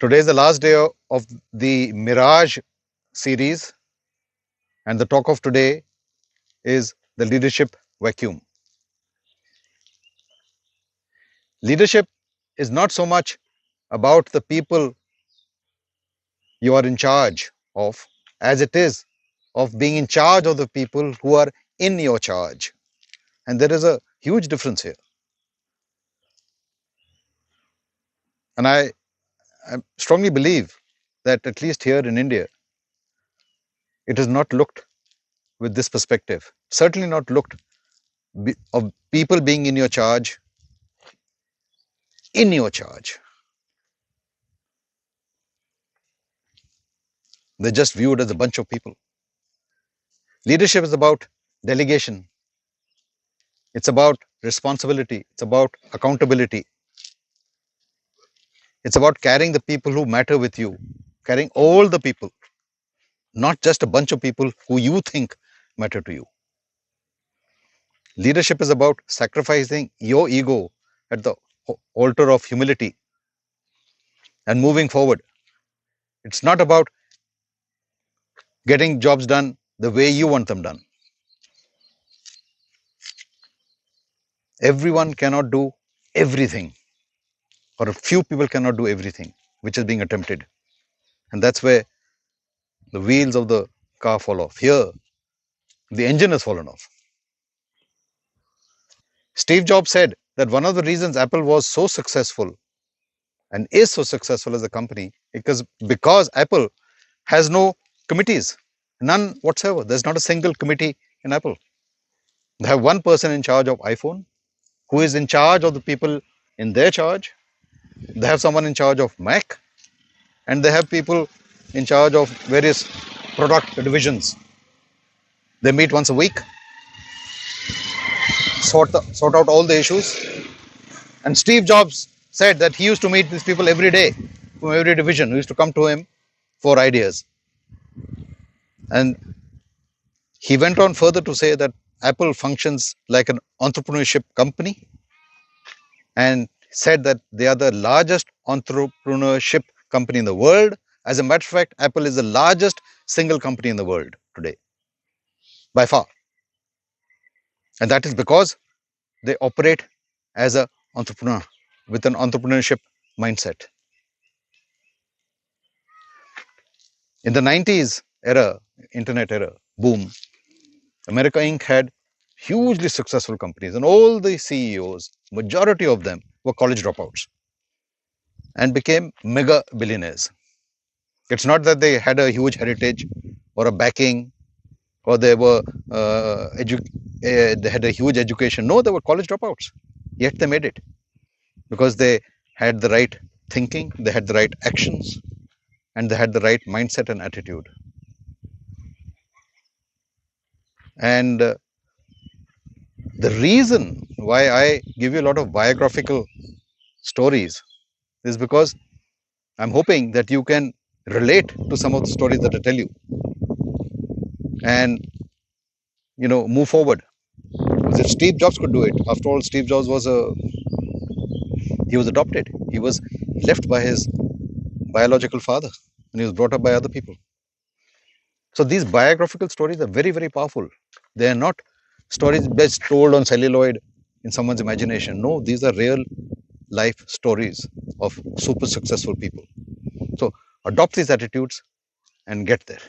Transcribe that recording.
Today is the last day of the Mirage series, and the talk of today is the leadership vacuum. Leadership is not so much about the people you are in charge of as it is of being in charge of the people who are in your charge. And there is a huge difference here. And I strongly believe that at least here in India, it is not looked with this perspective. Certainly not looked of people being in your charge, in your charge. They're just viewed as a bunch of people. Leadership is about delegation. It's about responsibility. It's about accountability. It's about carrying the people who matter with you, carrying all the people, not just a bunch of people who you think matter to you. Leadership is about sacrificing your ego at the altar of humility and moving forward. It's not about getting jobs done the way you want them done. Everyone cannot do everything, or a few people cannot do everything which is being attempted. And that's where the wheels of the car fall off. Here, the engine has fallen off. Steve Jobs said that one of the reasons Apple was so successful and is so successful as a company because Apple has no committees, none whatsoever. There's not a single committee in Apple. They have one person in charge of iPhone who is in charge of the people in their charge. They have someone in charge of Mac, and they have people in charge of various product divisions. They meet once a week, sort out all the issues. And Steve Jobs said that he used to meet these people every day from every division who used to come to him for ideas. And he went on further to say that Apple functions like an entrepreneurship company, and said that they are the largest entrepreneurship company in the world. As a matter of fact, Apple is the largest single company in the world today, by far. And that is because they operate as an entrepreneur with an entrepreneurship mindset. In the 90s era, internet era, boom, America Inc. had hugely successful companies, and all the CEOs, majority of them were college dropouts and became mega billionaires. It's not that they had a huge heritage or a backing or they had a huge education. No, they were college dropouts. Yet they made it because they had the right thinking, they had the right actions, and they had the right mindset and attitude. And the reason why I give you a lot of biographical stories is because I'm hoping that you can relate to some of the stories that I tell you and move forward. Because if Steve Jobs could do it, after all, Steve Jobs was adopted. He was left by his biological father and he was brought up by other people. So these biographical stories are very, very powerful. They are not stories best told on celluloid in someone's imagination. No, these are real life stories of super successful people. So adopt these attitudes and get there.